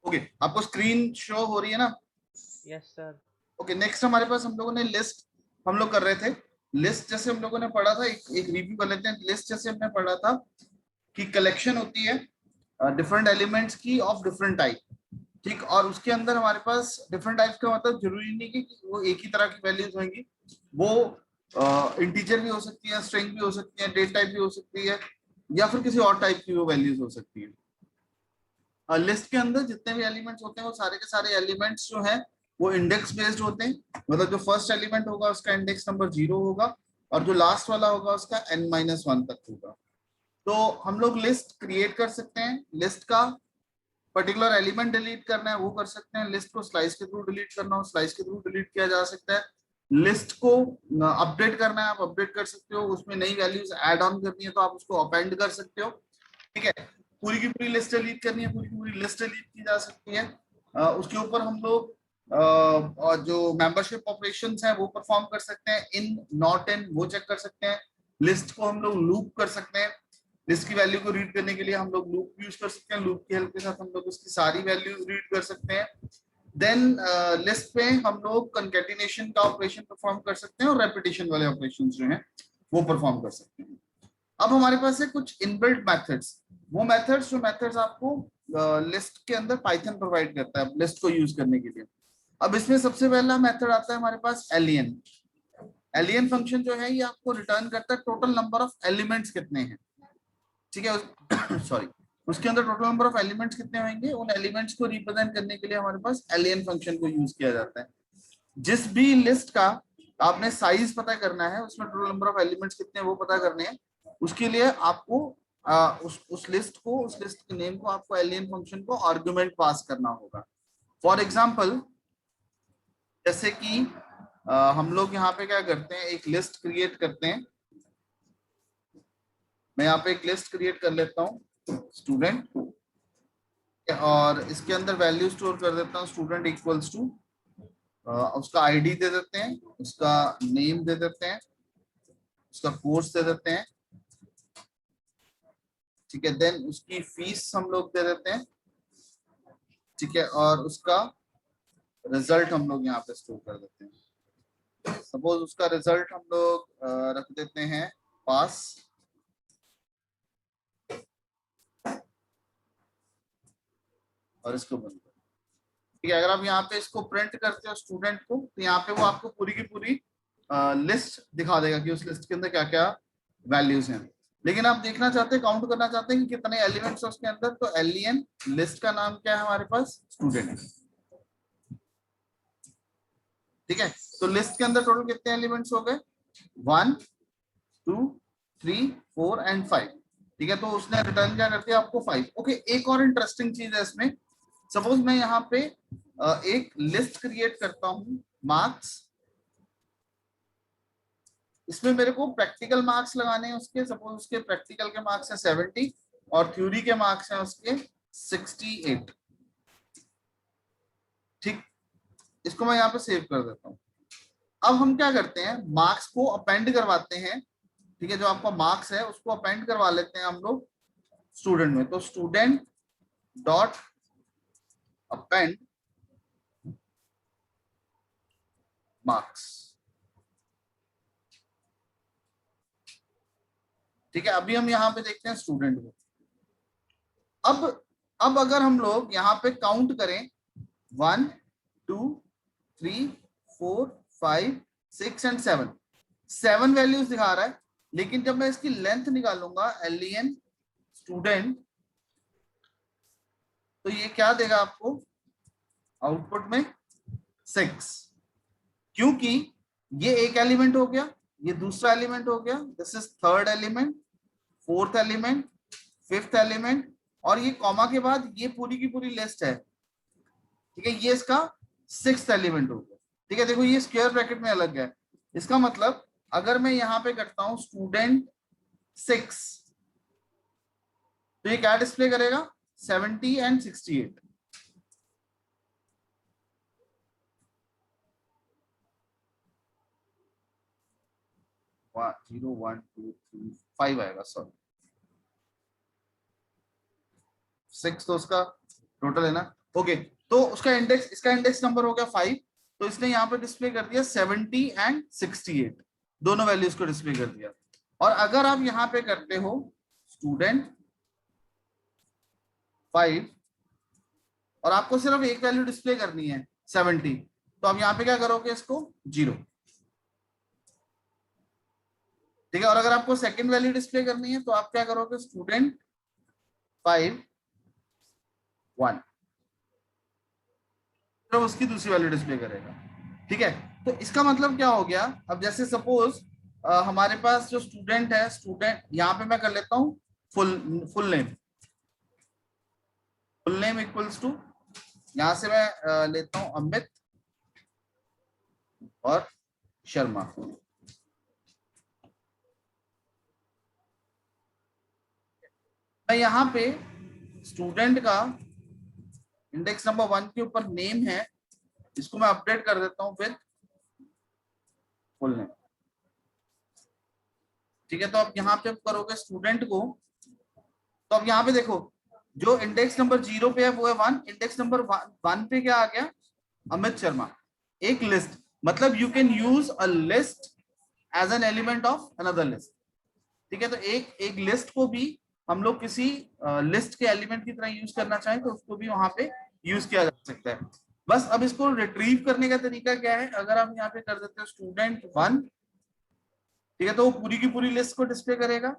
Okay, आपको screen show हो रही है ना? Yes sir. ओके, नेक्स्ट हमारे पास हम लोगों ने लिस्ट हम लोग कर रहे थे। लिस्ट जैसे हम लोगों ने पढ़ा था, एक रिव्यू कर लेते हैं। लिस्ट जैसे हमने पढ़ा था कि कलेक्शन होती है डिफरेंट एलिमेंट्स की ऑफ डिफरेंट टाइप, ठीक। और उसके अंदर हमारे पास डिफरेंट टाइप्स का मतलब जरूरी नहीं कि वो एक ही तरह की वैल्यूज होंगी। वो इंटीजर भी हो सकती है, स्ट्रिंग भी हो सकती है, डेट टाइप भी हो सकती है, या फिर किसी और टाइप की वो वैल्यूज हो सकती है। लिस्ट के अंदर जितने भी एलिमेंट्स होते हैं वो सारे के सारे एलिमेंट्स जो हैं वो इंडेक्स बेस्ड होते हैं। मतलब जो फर्स्ट एलिमेंट होगा उसका इंडेक्स नंबर 0 होगा, और जो लास्ट वाला होगा उसका n-1 तक होगा। तो हम लोग लिस्ट क्रिएट कर सकते हैं, लिस्ट का पर्टिकुलर एलिमेंट डिलीट करना है वो कर सकते हैं, लिस्ट को स्लाइस के थ्रू डिलीट करना हो स्लाइस के थ्रू डिलीट किया जा सकता है, लिस्ट को अपडेट करना है आप अपडेट कर सकते हो, उसमें नई वैल्यूज ऐड ऑन करनी है तो आप उसको अपेंड कर सकते हो, ठीक है। पूरी की पूरी लिस्ट डिलीट करनी है, पूरी की पूरी लिस्ट डिलीट की जा सकती है। उसके ऊपर हम लोग और जो मेंबरशिप ऑपरेशंस हैं वो परफॉर्म कर सकते हैं, इन नॉट इन वो चेक कर सकते हैं। लिस्ट को हम लोग लूप कर सकते हैं, लिस्ट की वैल्यू को रीड करने के लिए हम लोग लूप यूज कर सकते हैं, लूप की हेल्प के साथ हम लोग उसकी सारी वैल्यू रीड कर सकते हैं। देन लिस्ट पे हम लोग कंकैटिनेशन का ऑपरेशन परफॉर्म कर सकते हैं और रेपिटेशन वाले ऑपरेशंस जो हैं वो परफॉर्म कर सकते हैं। अब हमारे पास है कुछ इनबिल्ट मेथड्स, वो मेथड्स जो मेथड्स आपको लिस्ट के अंदर पाइथन प्रोवाइड करता है लिस्ट को यूज करने के लिए। अब इसमें सबसे पहला मेथड आता है हमारे पास एलियन। एलियन फंक्शन जो है ये आपको रिटर्न करता है टोटल नंबर ऑफ एलिमेंट्स कितने हैं, ठीक है। सॉरी, उसके अंदर टोटल नंबर ऑफ एलिमेंट्स कितने होंगे उन एलिमेंट्स को रिप्रेजेंट करने के लिए हमारे पास एलियन फंक्शन को यूज किया जाता है। जिस भी लिस्ट का आपने साइज पता करना है, उसमें टोटल नंबर ऑफ एलिमेंट्स कितने हैं वो पता करने हैं, उसके लिए आपको उस लिस्ट को, उस लिस्ट के नेम को आपको एलियन फंक्शन को आर्गुमेंट पास करना होगा। फॉर एग्जांपल जैसे कि हम लोग यहाँ पे क्या करते हैं, एक लिस्ट क्रिएट करते हैं। मैं यहाँ पे एक लिस्ट क्रिएट कर लेता हूँ स्टूडेंट, और इसके अंदर वैल्यू स्टोर कर देता हूँ स्टूडेंट इक्वल्स टू, उसका आईडी दे देते हैं, उसका नेम दे देते हैं, उसका कोर्स दे देते हैं, ठीक है। देन उसकी फीस हम लोग दे देते हैं, ठीक है, और उसका रिजल्ट हम लोग यहाँ पे स्टोर कर देते हैं। सपोज उसका रिजल्ट हम लोग रख देते हैं पास, और इसको बंद कर, ठीक है। अगर आप यहाँ पे इसको प्रिंट करते हो स्टूडेंट को, तो यहाँ पे वो आपको पूरी की पूरी लिस्ट दिखा देगा कि उस लिस्ट के अंदर क्या क्या वैल्यूज हैं। लेकिन आप देखना चाहते हैं, काउंट करना चाहते हैं कि कितने एलिमेंट्स है उसके अंदर, तो एलियन लिस्ट का नाम क्या है हमारे पास, स्टूडेंट है, ठीक है। तो लिस्ट के अंदर टोटल कितने एलिमेंट्स हो गए, 1 2 3 4 एंड 5, ठीक है। तो उसने रिटर्न क्या कर दिया आपको 5। ओके, एक और इंटरेस्टिंग चीज है इसमें, सपोज मैं यहाँ पे एक लिस्ट क्रिएट करता हूँ मार्क्स, इसमें मेरे को प्रैक्टिकल मार्क्स लगाने हैं उसके, सपोज उसके प्रैक्टिकल के मार्क्स हैं 70 और थ्योरी के मार्क्स हैं उसके 68, ठीक। इसको मैं यहाँ पे सेव कर देता हूँ। अब हम क्या करते हैं, मार्क्स को अपेंड करवाते हैं, ठीक है। जो आपका मार्क्स है उसको अपेंड करवा लेते हैं हम लोग स्टूडेंट में। तो स्टूडेंट डॉट अपेंड मार्क्स, ठीक है। अभी हम यहाँ पे देखते हैं स्टूडेंट को। अब अगर हम लोग यहाँ पे काउंट करें 1 2 3 4 5 6 एंड 7, 7 वैल्यूज दिखा रहा है, लेकिन जब मैं इसकी लेंथ निकालूंगा एलियन स्टूडेंट, तो ये क्या देगा आपको आउटपुट में 6, क्योंकि ये एक एलिमेंट हो गया, ये दूसरा एलिमेंट हो गया, this is third element, fourth element, fifth element, और ये कॉमा के बाद ये पूरी की पूरी लिस्ट है, ठीक है। ये इसका सिक्स्थ एलिमेंट हो गया, ठीक है। देखो ये स्क्वायर ब्रैकेट में अलग है, इसका मतलब अगर मैं यहाँ पे करता हूं स्टूडेंट 6, तो ये क्या डिस्प्ले करेगा 70 एंड 68, 0 1 2 3 5 आएगा, सॉरी 6 तो उसका टोटल है ना। ओके, तो उसका इंडेक्स, इसका इंडेक्स नंबर हो गया 5, तो इसने यहाँ पे डिस्प्ले कर दिया 70 एंड 68, दोनों वैल्यूज को डिस्प्ले कर दिया। और अगर आप यहाँ पे करते हो स्टूडेंट 5 और आपको सिर्फ एक वैल्यू डिस्प्ले करनी है 70, तो आप यहाँ पे क्या करोगे, इसको 0, ठीक है। और अगर आपको सेकंड वैल्यू डिस्प्ले करनी है तो आप क्या करोगे, स्टूडेंट 5 1, तो उसकी दूसरी वैल्यू डिस्प्ले करेगा, ठीक है। तो इसका मतलब क्या हो गया, अब जैसे सपोज हमारे पास जो स्टूडेंट है, स्टूडेंट यहाँ पे मैं कर लेता हूँ full name, full name equals to, यहां से मैं लेता हूं अमित और शर्मा। मैं यहाँ पे स्टूडेंट का इंडेक्स नंबर 1 के ऊपर नेम है, इसको मैं अपडेट कर देता हूँ विद फुल नेम, ठीक है। तो अब यहाँ पे करोगे स्टूडेंट को, तो अब यहाँ पे देखो जो इंडेक्स नंबर 0 पे है वो है 1, इंडेक्स नंबर 1 पे क्या आ गया, अमित शर्मा, एक लिस्ट, मतलब you can use a list as an element of another list, ठीक है। तो एक लिस्ट को भी हम लोग किसी लिस्ट के एलिमेंट की तरह यूज करना चाहें तो उसको भी वहां पे यूज किया जा सकता है। बस अब इसको रिट्रीव करने का तरीका क्या है, अगर आप यहाँ पे कर देते हो स्टूडेंट 1, ठीक है, तो वो पूरी की पूरी लिस्ट को डिस्प्ले करेगा।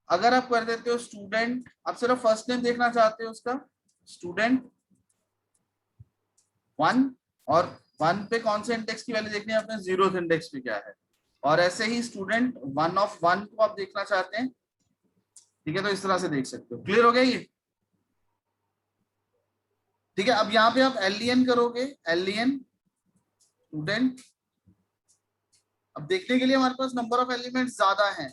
अगर आप कर देते हो स्टूडेंट, आप सिर्फ फर्स्ट नेम देखना चाहते हो उसका, स्टूडेंट 1, और 1 पे कौन से इंडेक्स की वैल्यू देखनी है आपने, 0th इंडेक्स पे क्या है, और ऐसे ही स्टूडेंट 1 ऑफ 1 को आप देखना चाहते हैं, ठीक है, तो इस तरह से देख सकते हो। क्लियर हो गया ये, ठीक है। अब यहाँ पे आप एलियन करोगे, एलियन स्टूडेंट, अब देखने के लिए हमारे पास नंबर ऑफ एलिमेंट्स ज्यादा हैं,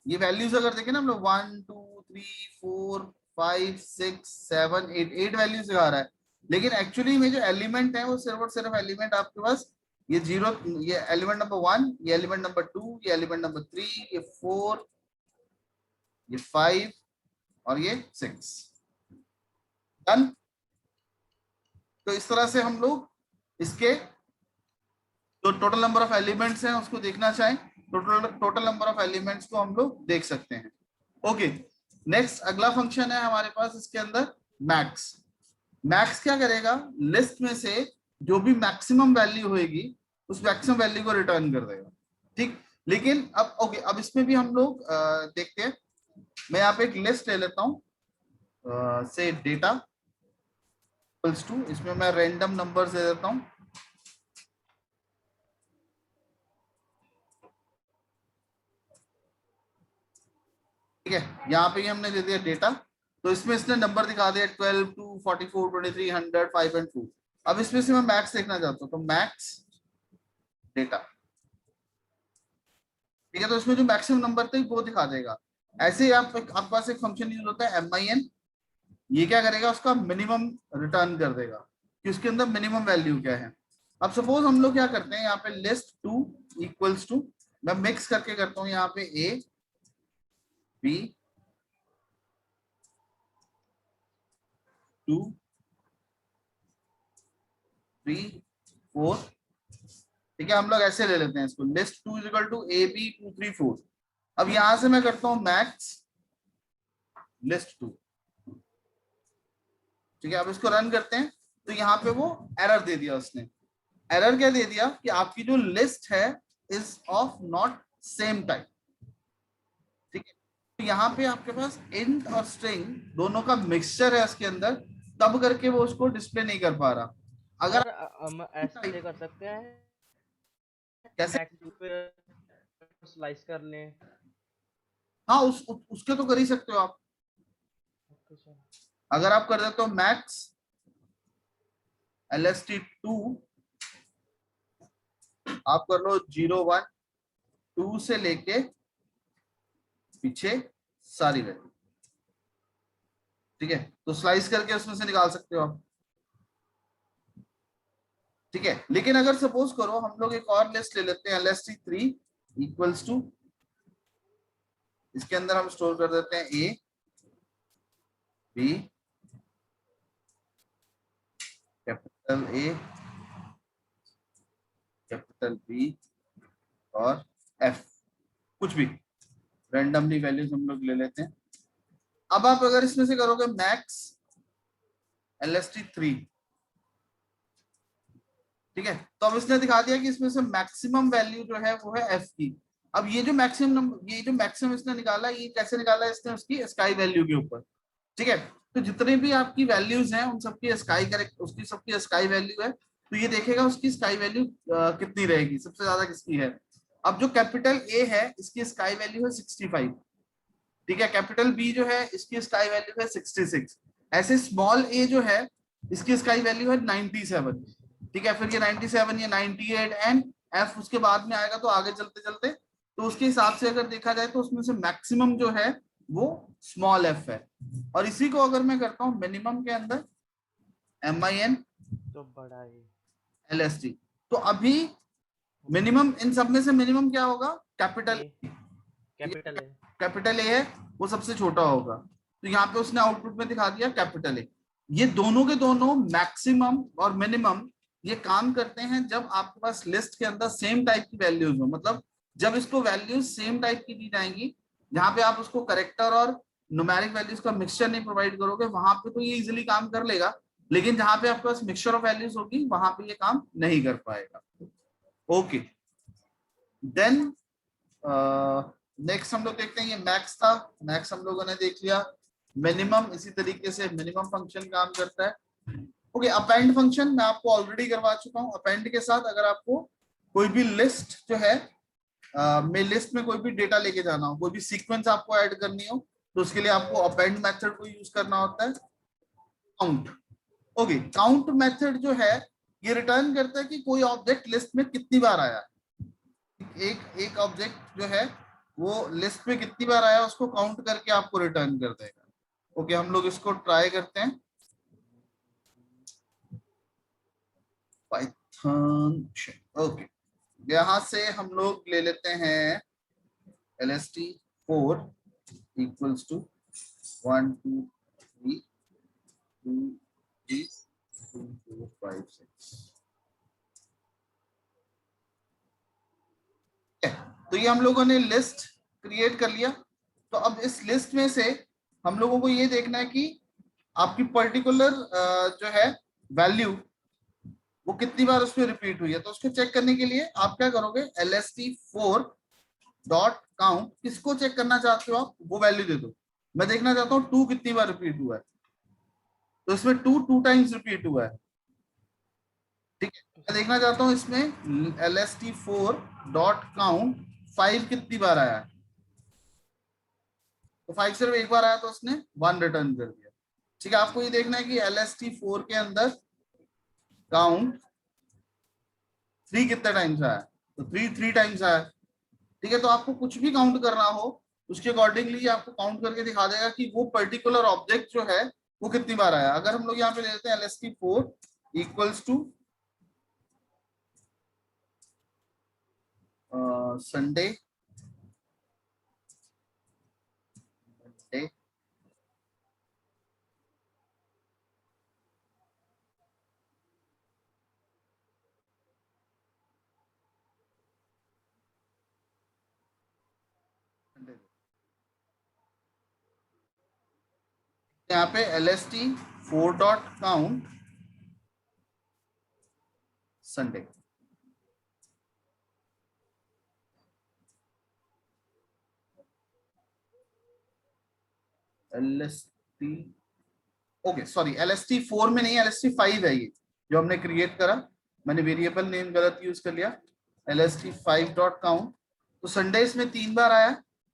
ये वैल्यूज अगर देखें ना हम लोग 1 2 3 4 5 6 7 8, 8 वैल्यूज दिखा रहा है, लेकिन एक्चुअली में जो एलिमेंट है वो सिर्फ और सिर्फ एलिमेंट आपके पास ये 0, ये एलिमेंट नंबर 1, ये एलिमेंट नंबर 2, ये एलिमेंट नंबर 3, ये 4, ये 5 और ये 6, डन। तो इस तरह से हम लोग इसके जो टोटल नंबर ऑफ एलिमेंट्स हैं उसको देखना चाहें, टोटल नंबर ऑफ एलिमेंट्स को हम लोग देख सकते हैं। ओके, नेक्स्ट अगला फंक्शन है हमारे पास इसके अंदर मैक्स। मैक्स क्या करेगा, लिस्ट में से जो भी मैक्सिमम वैल्यू होगी उस मैक्सिमम वैल्यू को रिटर्न कर देगा, ठीक। लेकिन अब ओके, अब इसमें भी हम लोग देखते हैं। मैं यहाँ पे एक लिस्ट ले लेता हूँ से डेटा इक्वल्स टू, इसमें मैं रैंडम नंबर्स दे देता हूँ, ठीक है। यहाँ पे हमने दे दिया डेटा, तो इसमें इसने नंबर दिखा दिया 12 2 44 23 100 5 एंड 2। अब इसमें से मैं मैक्स देखना चाहता हूँ, तो मैक्स डेटा, ठीक है, तो इसमें जो मैक्सिमम नंबर थे वो दिखा देगा। ऐसे ही आपके पास एक फंक्शन यूज होता है min, ये क्या करेगा, उसका मिनिमम रिटर्न कर देगा कि उसके अंदर मिनिमम वैल्यू क्या है। अब सपोज हम लोग क्या करते हैं, यहाँ पे लिस्ट 2 इक्वल्स टू, मैं मिक्स करके करता हूँ यहाँ पे a b 2 3 4, ठीक है। हम लोग ऐसे ले लेते हैं इसको, list 2 equal to a b 2 3 4। अब यहां से मैं करता हूं मैक्स लिस्ट 2, ठीक है। अब इसको रन करते हैं, तो यहाँ पे वो एरर दे दिया उसने। एरर क्या दे दिया कि आपकी जो लिस्ट है is of not same type, ठीक है। तो यहाँ पे आपके पास इंट और स्ट्रिंग दोनों का मिक्सचर है उसके अंदर, तब करके वो उसको डिस्प्ले नहीं कर पा रहा। अगर सर हम ऐसे कर सकते हैं, कैसे, मैक्स पे स्लाइस कर लें। हाँ उसके तो कर ही सकते हो आप। Okay sir. अगर आप कर देते हो मैक्स lst2, आप कर लो 0 1 2 से लेके पीछे सारी वैल्यू, ठीक है, तो स्लाइस करके उसमें से निकाल सकते हो आप, ठीक है। लेकिन अगर सपोज करो हम लोग एक और लिस्ट ले लेते हैं lst3 इक्वल्स टू, इसके अंदर हम स्टोर कर देते हैं a b capital A, capital B और एफ, कुछ भी रैंडमली वैल्यूज हम लोग ले लेते हैं। अब आप अगर इसमें से करोगे मैक्स LST3, ठीक है, तो अब इसने दिखा दिया कि इसमें से मैक्सिमम वैल्यू जो है वो है एफ की। अब ये जो मैक्सिमम नंबर, ये जो मैक्सिमम इसने निकाला, ये कैसे निकाला इसने, उसकी स्काई वैल्यू के ऊपर, ठीक है। तो जितने भी आपकी वैल्यूज हैं उन सबकी स्काई करेक्ट, उसकी सबकी स्काई वैल्यू है, तो ये देखेगा उसकी स्काई वैल्यू कितनी रहेगी, सबसे ज्यादा किसकी है। अब जो कैपिटल ए है इसकी स्काई वैल्यू है 65, ठीक है। कैपिटल बी जो है इसकी स्काई वैल्यू है 66। ऐसे स्मॉल ए जो है इसकी स्काई वैल्यू है 97, ठीक है। फिर ये 97, ये 98 एंड एफ उसके बाद में आएगा। तो आगे चलते चलते तो उसके हिसाब से अगर देखा जाए तो उसमें से मैक्सिमम जो है वो स्मॉल एफ है। और इसी को अगर मैं करता हूँ मिनिमम के अंदर MIN तो बड़ा है। LST, तो अभी मिनिमम इन सब में से मिनिमम क्या होगा, कैपिटल, कैपिटल है। कैपिटल ए है वो सबसे छोटा होगा। तो यहाँ पे उसने आउटपुट में दिखा दिया कैपिटल ए। ये दोनों के दोनों मैक्सिमम और मिनिमम ये काम करते हैं जब आपके पास लिस्ट के अंदर सेम टाइप की वैल्यूज हो, मतलब जब इसको वैल्यूज सेम टाइप की दी जाएंगी, जहां पे आप उसको करेक्टर और न्यूमेरिक वैल्यूज का मिक्सचर नहीं प्रोवाइड करोगे, वहां पे तो ये इजिली काम कर लेगा। लेकिन जहां पे आपके पास मिक्सचर ऑफ वैल्यूज होगी वहां पे ये काम नहीं कर पाएगा। ओके, देन नेक्स्ट हम लोग देखते हैं, ये मैक्स था, मैक्स हम लोगों ने देख लिया। मिनिमम इसी तरीके से मिनिमम फंक्शन काम करता है। ओके, अपेंड फंक्शन मैं आपको ऑलरेडी करवा चुका हूं। अपेंड के साथ अगर आपको कोई भी लिस्ट जो है में लिस्ट में कोई भी डेटा लेके जाना हो, कोई भी सीक्वेंस आपको ऐड करनी हो, तो उसके लिए आपको अपेंड मेथड को यूज करना होता है। काउंट, ओके, काउंट मेथड जो है ये रिटर्न करता है कि कोई ऑब्जेक्ट लिस्ट में कितनी बार आया। एक ऑब्जेक्ट जो है वो लिस्ट में कितनी बार आया उसको काउंट करके आपको रिटर्न कर देगा। ओके, हम लोग इसको ट्राई करते हैं। पाइथन, ओके, यहां से हम लोग ले लेते हैं LST4 इक्वल्स टू 1 2 3 2 3 2 4 5 6। तो ये हम लोगों ने लिस्ट क्रिएट कर लिया। तो अब इस लिस्ट में से हम लोगों को ये देखना है कि आपकी पर्टिकुलर जो है वैल्यू वो कितनी बार उसमें रिपीट हुई है। तो उसको चेक करने के लिए आप क्या करोगे, LST4 डॉट काउंट, किसको चेक करना चाहते हो आप, वो वैल्यू दे दो। मैं देखना चाहता हूँ 2 कितनी बार रिपीट हुआ है, तो इसमें 2 टाइम्स रिपीट हुआ है, ठीक है। मैं देखना चाहता हूँ इसमें LST4 डॉट काउंट 5 कितनी बार आया है, तो 5 सिर्फ एक बार आया तो उसने 1 रिटर्न कर दिया, ठीक है। आपको ये देखना है कि LST4 के अंदर काउंट 3 कितने टाइम्स आया, तो 3 टाइम्स आया, ठीक है। तो आपको कुछ भी काउंट करना हो उसके अकॉर्डिंगली आपको काउंट करके दिखा देगा कि वो पर्टिकुलर ऑब्जेक्ट जो है वो कितनी बार आया। अगर हम लोग यहाँ पे ले लेते हैं LST4 इक्वल्स टू संडे, यहाँ पे LST4 dot count Sunday, LST, okay sorry, LST4 में नहीं, LST5 है ये जो हमने क्रिएट करा, मैंने वेरिएबल नेम गलत यूज कर लिया। LST5 डॉट काउंट, तो संडे इसमें 3 बार आया,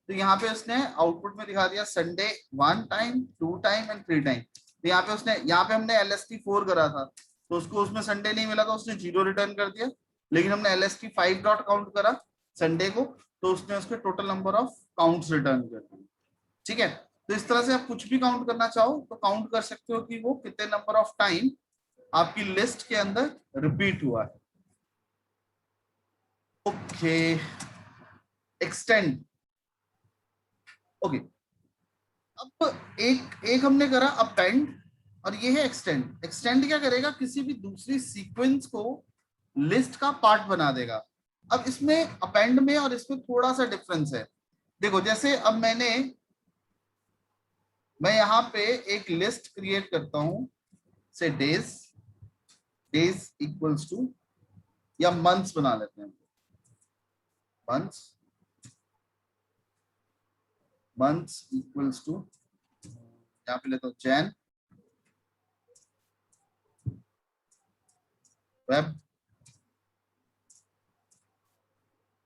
तो यहाँ पे उसने आउटपुट में दिखा दिया Sunday 1 time 2 time and 3 time. तो यहाँ पे उसने, यहाँ पे हमने LST4 करा था तो उसको उसमें संडे नहीं मिला तो उसने 0 रिटर्न कर दिया। लेकिन हमने LST5 डॉट काउंट करा संडे को तो उसने उसके total number of counts return कर दिए, ठीक है। तो इस तरह से आप कुछ भी काउंट करना चाहो तो काउंट कर सकते हो कि वो कितने नंबर ऑफ टाइम आपकी लिस्ट के अंदर रिपीट हुआ है। Okay, extend, okay. अब एक एक हमने करा अपेंड, और ये है एक्सटेंड। एक्सटेंड क्या करेगा, किसी भी दूसरी सीक्वेंस को लिस्ट का पार्ट बना देगा। अब इसमें अपेंड में और इसमें थोड़ा सा डिफरेंस है। देखो जैसे अब मैं यहाँ पे एक लिस्ट क्रिएट करता हूं, से डेज, डेज इक्वल्स टू, या मंथ्स बना लेते हैं, मंथ्स, मंथ्स इक्वल्स टू, यहाँ पे लेता हूं जैन, वेब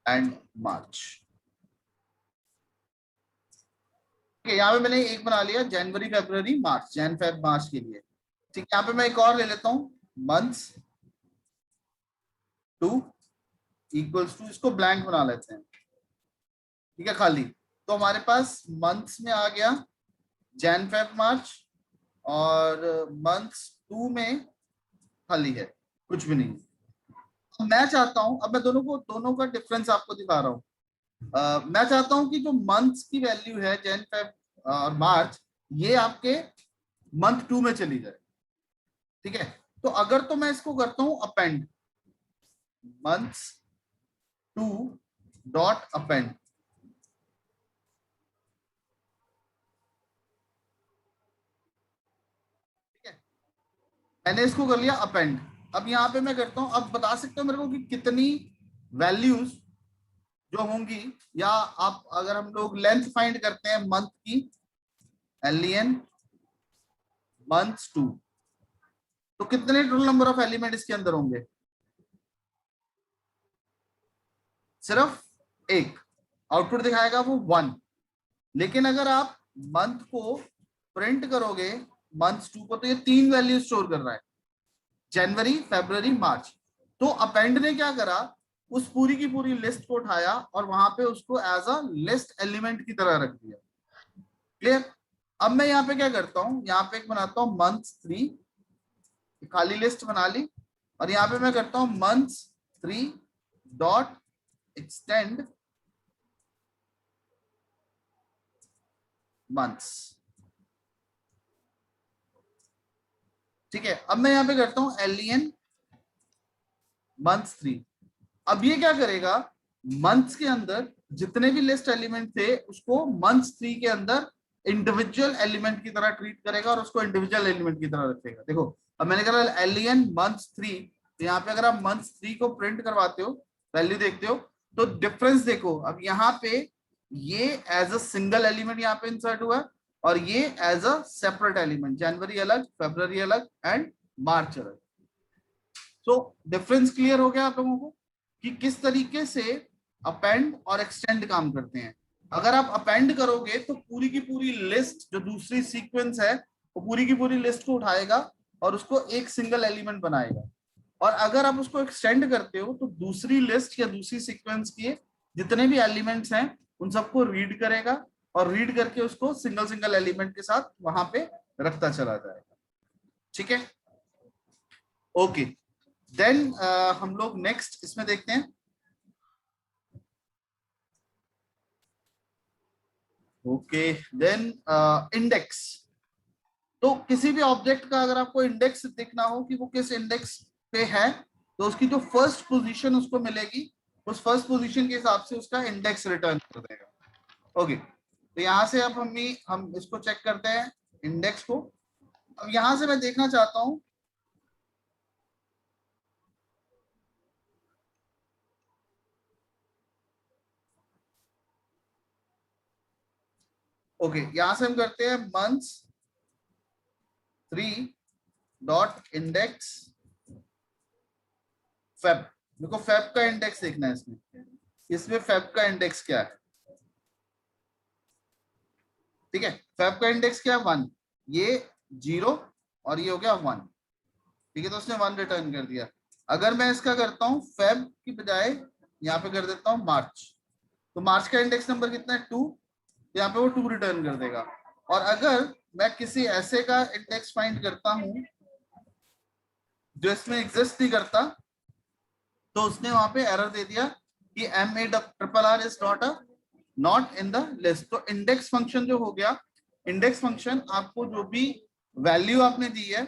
एंड मार्च। यहाँ पे मैंने एक बना लिया जनवरी फरवरी मार्च, जैन फेब मार्च के लिए। ठीक, यहाँ पे मैं एक और ले लेता हूं, मंथ्स टू इक्वल्स टू, इसको ब्लैंक बना लेते हैं, ठीक है, खाली। तो हमारे पास मंथ्स में आ गया जैन फेब मार्च, और मंथ्स टू में खाली है, कुछ भी नहीं। अब मैं चाहता हूं, अब मैं दोनों का डिफरेंस आपको दिखा रहा हूं। मैं चाहता हूं कि जो मंथ्स की वैल्यू है जैन फेब और मार्च, ये आपके मंथ टू में चली जाए, ठीक है। तो अगर तो मैं इसको करता हूं append, months to dot append, ठीक है, मैंने इसको कर लिया अपेंड। अब यहाँ पे मैं करता हूं, अब बता सकते हो मेरे को कि कितनी वैल्यूज जो होंगी, या आप अगर हम लोग लेंथ फाइंड करते हैं मंथ की, एलियन मंथ्स टू, तो कितने टोटल नंबर ऑफ एलिमेंट इसके अंदर होंगे? सिर्फ एक आउटपुट दिखाएगा, वो 1। लेकिन अगर आप मंथ को प्रिंट करोगे, मंथ्स टू को, तो ये 3 वैल्यू स्टोर कर रहा है, जनवरी फरवरी मार्च। तो अपेंड ने क्या करा, उस पूरी की पूरी लिस्ट को उठाया और वहां पे उसको एज अ लिस्ट एलिमेंट की तरह रख दिया। क्लियर? अब मैं यहाँ पे क्या करता हूँ, यहाँ पे एक बनाता हूँ मंथ्स 3, खाली लिस्ट बना ली, और यहाँ पे मैं करता हूँ मंथ्स 3 डॉट एक्सटेंड मंथ्स, ठीक है। अब मैं यहाँ पे करता हूँ एलियन मंथ्स 3। अब ये क्या करेगा, मंथ्स के अंदर जितने भी लिस्ट एलिमेंट थे उसको मंथ्स 3 के अंदर इंडिविजुअल एलिमेंट की तरह ट्रीट करेगा और उसको इंडिविजुअल एलिमेंट की तरह रखेगा। देखो अब मैंने कहा एलियन मंथ्स 3, तो यहाँ पे अगर आप मंथ्स 3 को प्रिंट करवाते हो, वैल्यू देखते हो, तो डिफरेंस देखो। अब यहाँ पे ये एज अ सिंगल एलिमेंट यहाँ पे इंसर्ट हुआ, और ये एज अ सेपरेट एलिमेंट, जनवरी अलग, फरवरी अलग एंड मार्च अलग। सो डिफरेंस क्लियर हो गया आप लोगों को कि किस तरीके से अपेंड और एक्सटेंड काम करते हैं। अगर आप अपेंड करोगे तो पूरी की पूरी लिस्ट, जो दूसरी सीक्वेंस है, वो पूरी की पूरी लिस्ट को उठाएगा और उसको एक सिंगल एलिमेंट बनाएगा। और अगर आप उसको एक्सटेंड करते हो तो दूसरी लिस्ट या दूसरी सीक्वेंस के जितने भी एलिमेंट्स हैं उन सबको रीड करेगा, और रीड करके उसको सिंगल सिंगल एलिमेंट के साथ वहां पे रखता चला जाएगा। ठीक है, ओके। देन हम लोग नेक्स्ट इसमें देखते हैं। Okay, then index. तो किसी भी ऑब्जेक्ट का अगर आपको इंडेक्स देखना हो कि वो किस इंडेक्स पे है, तो उसकी जो फर्स्ट पोजीशन उसको मिलेगी, उस फर्स्ट पोजीशन के हिसाब से उसका इंडेक्स रिटर्न कर देगा। ओके, तो यहां से अब हम इसको चेक करते हैं इंडेक्स को। अब यहां से मैं देखना चाहता हूं, ओके, यहां से हम करते हैं मंथ्स 3 डॉट इंडेक्स फेब। देखो फेब का इंडेक्स देखना है इसमें फेब का इंडेक्स क्या है, ठीक है। फेब का इंडेक्स क्या है, 1, ये 0 और ये हो गया 1, ठीक है। तो उसने 1 रिटर्न कर दिया। अगर मैं इसका करता हूँ फेब की बजाय यहाँ पे कर देता हूँ मार्च, तो मार्च का इंडेक्स नंबर कितना है, 2, यहाँ पे वो 2 रिटर्न कर देगा। और अगर मैं किसी ऐसे का इंडेक्स फाइंड करता हूं जो इसमें एग्जिस्ट नहीं करता, तो उसने वहां पे एरर दे दिया कि MARR is not in the list. तो इंडेक्स फंक्शन जो हो गया, इंडेक्स फंक्शन आपको जो भी वैल्यू आपने दी है,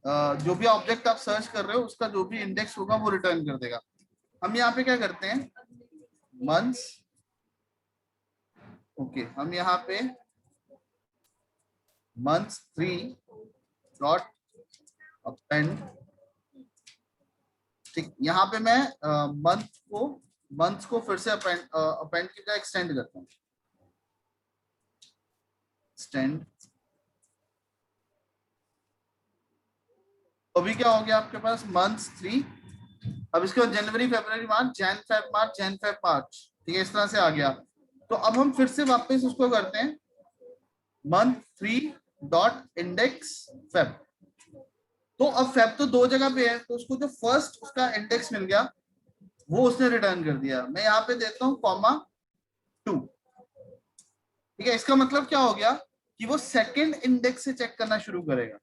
जो भी ऑब्जेक्ट आप सर्च कर रहे हो उसका जो भी इंडेक्स होगा वो रिटर्न कर देगा। हम यहाँ पे क्या करते हैं, मंथ्स, ओके, हम यहाँ पे मंथ्स 3 डॉट अपेंड, ठीक, यहाँ पे मैं मंथ्स को फिर से अपेंड की बजाय एक्सटेंड करता हूँ, एक्सटेंड। अभी क्या हो गया आपके पास, मंथ्स 3, अब इसके बाद जनवरी फरवरी मार्च, Jan Feb March, Jan Feb March, ठीक है, इस तरह से आ गया। तो अब हम फिर से वापस उसको करते हैं, मंथ 3 डॉट इंडेक्स फेब। तो अब फेब तो दो जगह पे है, तो उसको जो फर्स्ट उसका इंडेक्स मिल गया वो उसने रिटर्न कर दिया। मैं यहाँ पे देता हूँ कॉमा 2, ठीक है। इसका मतलब क्या हो गया कि वो सेकंड इंडेक्स से चेक करना शुरू करेगा,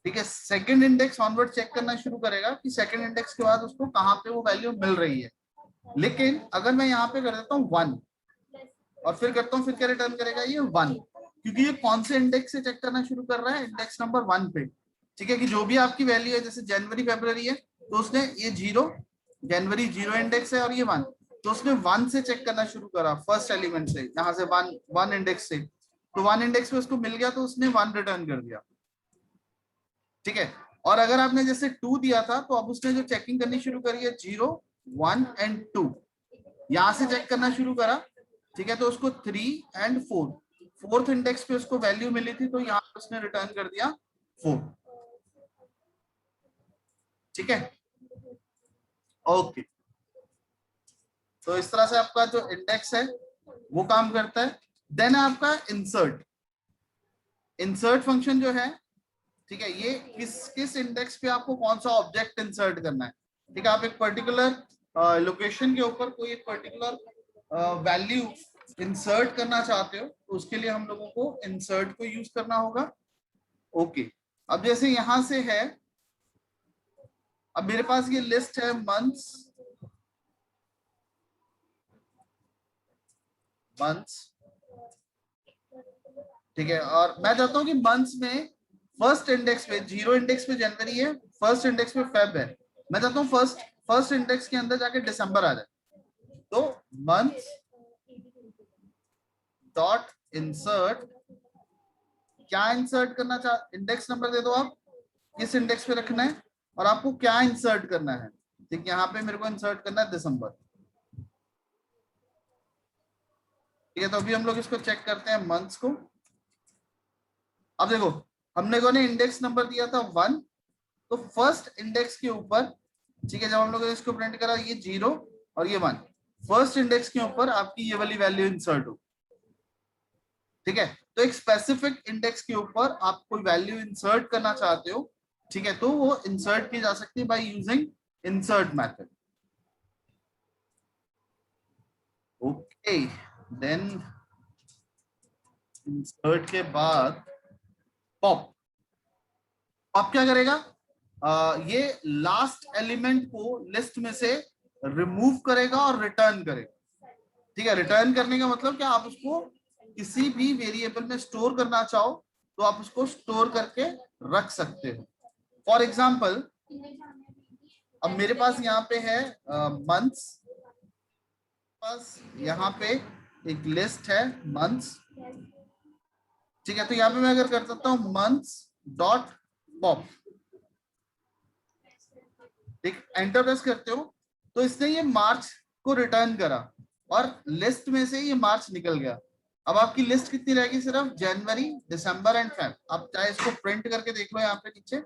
ठीक है, सेकंड इंडेक्स ऑनवर्ड चेक करना शुरू करेगा कि सेकंड इंडेक्स के बाद उसको कहाँ पे वो वैल्यू मिल रही है। लेकिन अगर मैं यहाँ पे कर देता हूँ 1 और फिर करता हूँ, फिर क्या रिटर्न करेगा ये 1, क्योंकि ये कौन से इंडेक्स से चेक करना शुरू कर रहा है, इंडेक्स नंबर 1 पे, ठीक है, कि जो भी आपकी वैल्यू है, जैसे जनवरी फरवरी है तो उसने ये 0, जनवरी 0 इंडेक्स है और ये 1, तो उसने 1 से चेक करना शुरू करा, फर्स्ट एलिमेंट से, यहाँ से 1 इंडेक्स से, तो 1 इंडेक्स पे उसको मिल गया तो उसने 1 रिटर्न कर दिया, ठीक है। और अगर आपने जैसे 2 दिया था तो अब उसने जो चेकिंग करनी शुरू करी है 0 1 एंड 2, यहां से चेक करना शुरू करा, ठीक है, तो उसको 3 एंड 4, फोर्थ इंडेक्स पे उसको वैल्यू मिली थी तो यहाँ पे उसने रिटर्न कर दिया 4, ठीक है, ओके। तो इस तरह से आपका जो इंडेक्स है वो काम करता है। देन आपका इंसर्ट, इंसर्ट फंक्शन जो है, ठीक है, ये किस इंडेक्स पे आपको कौन सा ऑब्जेक्ट इंसर्ट करना है, ठीक है, आप एक पर्टिकुलर लोकेशन के ऊपर कोई एक पर्टिकुलर वैल्यू इंसर्ट करना चाहते हो तो उसके लिए हम लोगों को इंसर्ट को यूज करना होगा, ओके। अब जैसे यहां से है, अब मेरे पास ये लिस्ट है मंथ्स, ठीक है, और मैं चाहता हूं कि मंथ्स में फर्स्ट इंडेक्स पे, 0 इंडेक्स पे जनवरी है, फर्स्ट इंडेक्स पे फेब है, मैं चाहता हूं फर्स्ट इंडेक्स के अंदर जाके दिसंबर आ जाए, तो मंथ डॉट इंसर्ट, क्या इंसर्ट करना चाह, इंडेक्स नंबर दे दो आप, किस इंडेक्स पे रखना है और आपको क्या इंसर्ट करना है, ठीक, यहाँ पे मेरे को इंसर्ट करना है दिसंबर, ठीक है। तो अभी हम लोग इसको चेक करते हैं मंथ्स को। अब देखो, हमने को ने इंडेक्स नंबर दिया था 1, तो फर्स्ट इंडेक्स के ऊपर, ठीक है, जब हम लोग ने इसको प्रिंट करा ये 0 और ये 1, फर्स्ट इंडेक्स के ऊपर आपकी ये वाली वैल्यू इंसर्ट हो, ठीक है। तो एक स्पेसिफिक इंडेक्स के ऊपर आप कोई वैल्यू इंसर्ट करना चाहते हो, ठीक है, तो वो इंसर्ट की जा सकती है by using insert method, okay. Then insert के बाद पॉप, पॉप क्या करेगा, ये लास्ट एलिमेंट को लिस्ट में से रिमूव करेगा और रिटर्न करेगा, ठीक है। रिटर्न करने का मतलब क्या, आप उसको किसी भी वेरिएबल में स्टोर करना चाहो तो आप उसको स्टोर करके रख सकते हो। फॉर एग्जाम्पल, अब मेरे पास यहाँ पे है मंथ्स, पास यहाँ पे एक लिस्ट है मंथ्स, ठीक है, तो यहाँ पे मैं अगर कर सकता हूँ मंथ्स डॉट पॉप, ठीक, एंटर प्रेस करते हो तो इसने ये मार्च को रिटर्न करा और लिस्ट में से ये मार्च निकल गया। अब आपकी लिस्ट कितनी रहेगी, सिर्फ जनवरी दिसंबर एंड फेब। आप चाहे इसको प्रिंट करके देख लो, यहाँ पे नीचे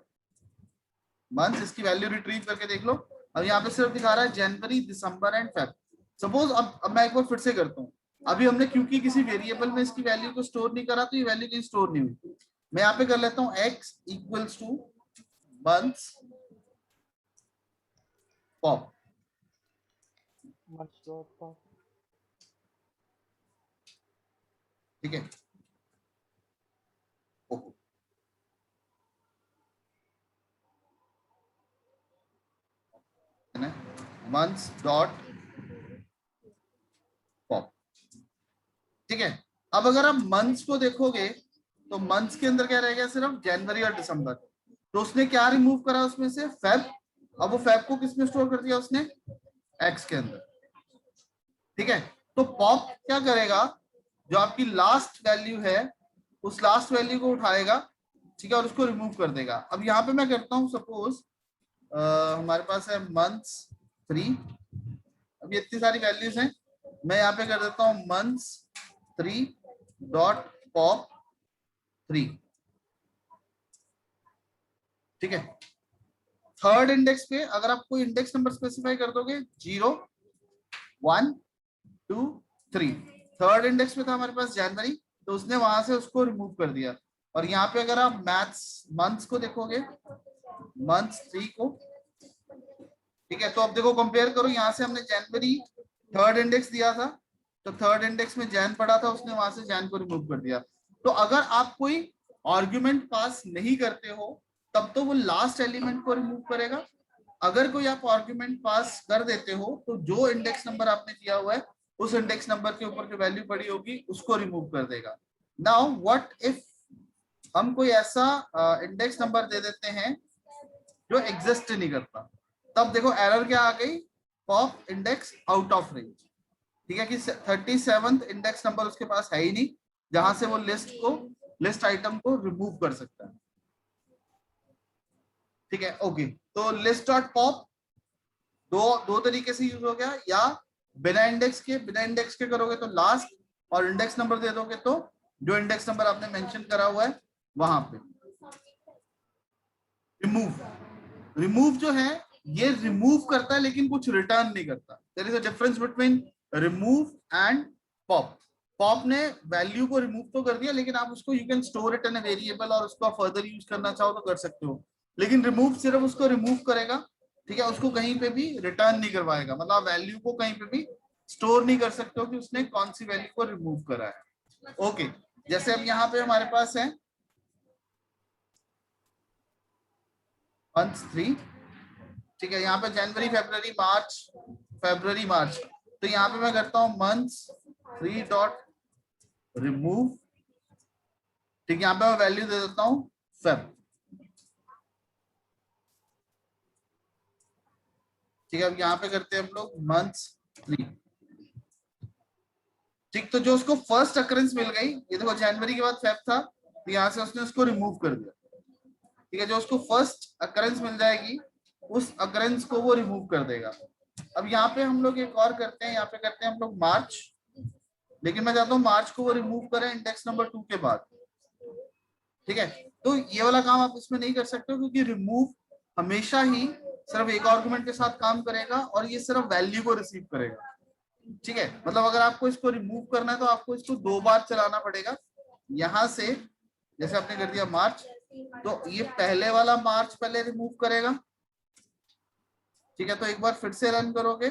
मंथ, इसकी वैल्यू रिट्रीव करके देख लो। अब यहाँ पे सिर्फ दिखा रहा है जनवरी दिसंबर एंड फेब। सपोज अब मैं एक बार फिर से करता हूँ, अभी हमने क्योंकि किसी वेरिएबल में इसकी वैल्यू को स्टोर नहीं करा तो ये वैल्यू कहीं स्टोर नहीं हुई। मैं यहाँ पे कर लेता हूँ x equals two months pop, ठीक है, मंथ्स डॉट पॉप, ठीक है। अब अगर आप मंथ्स को देखोगे तो मंथ्स के अंदर क्या रह गया, सिर्फ जनवरी और दिसंबर। तो उसने क्या रिमूव करा उसमें से, फेब। अब वो फेब को किसमें स्टोर कर दिया उसने, एक्स के अंदर। ठीक है, तो पॉप क्या करेगा, जो आपकी लास्ट वैल्यू है उस लास्ट वैल्यू को उठाएगा, ठीक है, और उसको रिमूव कर देगा। अब यहाँ पे मैं करता हूँ सपोज हमारे पास है मंथ्स 3, अब ये इतनी सारी वैल्यूज हैं, मैं यहाँ पे कर देता हूँ मंथ्स 3 डॉट पॉप 3। ठीक है, थर्ड इंडेक्स पे अगर आप कोई इंडेक्स नंबर स्पेसिफाई कर दोगे 0 1 2 3, थर्ड इंडेक्स पे था हमारे पास जनवरी, तो उसने वहां से उसको रिमूव कर दिया। और यहाँ पे अगर आप मैथ्स मंथ्स को देखोगे, मंथ्स 3 को, ठीक है, तो अब देखो कंपेयर करो, यहाँ से हमने जनवरी थर्ड इंडेक्स दिया था, तो थर्ड इंडेक्स में जैन पड़ा था, उसने वहां से जैन को रिमूव कर दिया। तो अगर आप कोई आर्ग्यूमेंट पास नहीं करते हो तब तो वो लास्ट एलिमेंट को रिमूव करेगा। अगर कोई आप आर्ग्यूमेंट पास कर देते हो तो जो इंडेक्स नंबर आपने दिया हुआ है उस इंडेक्स नंबर के ऊपर जो वैल्यू पड़ी होगी उसको रिमूव कर देगा। नाउ व्हाट इफ हम कोई ऐसा इंडेक्स नंबर दे देते हैं जो एग्जिस्ट नहीं करता, तब देखो एरर क्या आ गई, pop index out of range. ठीक है, कि 37th इंडेक्स नंबर उसके पास है ही नहीं जहां से वो लिस्ट आइटम को रिमूव कर सकता है। ठीक है, ओके, तो लिस्ट डॉट पॉप दो तरीके से यूज हो गया, या बिना इंडेक्स के करोगे तो लास्ट, और इंडेक्स नंबर दे दोगे तो जो इंडेक्स नंबर आपने मेंशन करा हुआ है वहां पे। रिमूव जो है ये रिमूव करता है लेकिन कुछ रिटर्न नहीं करता। There is a difference between remove and pop. Pop ने वैल्यू को रिमूव तो कर दिया, लेकिन आप उसको you can store it in a variable और उसको आप फर्दर यूज करना चाहो तो कर सकते हो। लेकिन रिमूव सिर्फ उसको रिमूव करेगा, ठीक है, उसको कहीं पे भी रिटर्न नहीं करवाएगा, मतलब वैल्यू को कहीं पे भी स्टोर नहीं कर सकते हो कि उसने कौन सी वैल्यू को रिमूव करा है। ओके, जैसे अब यहाँ पे हमारे पास है मंथ 3, ठीक है, यहाँ पे जनवरी फरवरी मार्च, तो यहाँ पे मैं करता हूँ मंथ्स 3 डॉट रिमूव। ठीक है, यहाँ पे मैं वैल्यू दे देता हूँ फेब। ठीक है, अब यहाँ पे करते हैं हम लोग मंथ्स 3। ठीक, तो जो उसको फर्स्ट अकरेंस मिल गई, ये देखो जनवरी के बाद फेब था, तो यहाँ से उसने उसको रिमूव कर दिया। ठीक है, जो उसको फर्स्ट अकरेंस मिल जाएगी उस अकरेंस को वो रिमूव कर देगा। अब यहाँ पे हम लोग एक और करते हैं, यहाँ पे करते हैं हम लोग मार्च, लेकिन मैं चाहता हूँ मार्च को वो रिमूव करें इंडेक्स नंबर 2 के बाद। ठीक है, तो ये वाला काम आप इसमें नहीं कर सकते हो क्योंकि रिमूव हमेशा ही सिर्फ एक आर्गुमेंट के साथ काम करेगा और ये सिर्फ वैल्यू को रिसीव करेगा। ठीक है, मतलब अगर आपको इसको रिमूव करना है तो आपको इसको 2 बार चलाना पड़ेगा। यहां से जैसे आपने कर दिया मार्च, तो ये पहले वाला मार्च पहले रिमूव करेगा। ठीक है, तो एक बार फिर से रन करोगे,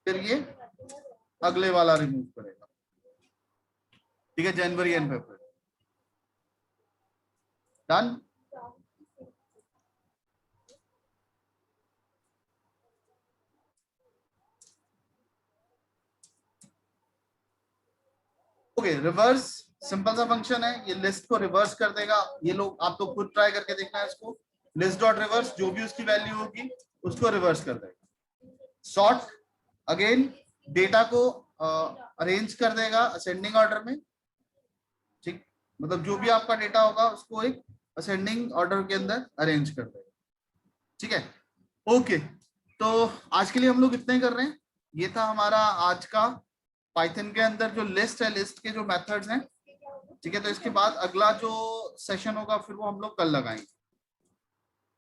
फिर ये अगले वाला रिमूव करेगा। ठीक है, जनवरी एंड फरवरी। डन। ओके, रिवर्स सिंपल सा फंक्शन है, ये लिस्ट को रिवर्स कर देगा। ये लोग आप तो खुद ट्राई करके देखना है इसको। लिस्ट डॉट रिवर्स, जो भी उसकी वैल्यू होगी उसको रिवर्स कर देगा। सॉर्ट अगेन डेटा को अरेंज कर देगा असेंडिंग ऑर्डर में। ठीक, मतलब जो भी आपका डेटा होगा उसको एक असेंडिंग ऑर्डर के अंदर अरेंज कर देगा। ठीक है, ओके, तो आज के लिए हम लोग इतना ही कर रहे हैं। ये था हमारा आज का पाइथन के अंदर जो लिस्ट है, लिस्ट के जो मेथड्स हैं। ठीक है, तो इसके बाद अगला जो सेशन होगा फिर वो हम लोग कल लगाएंगे।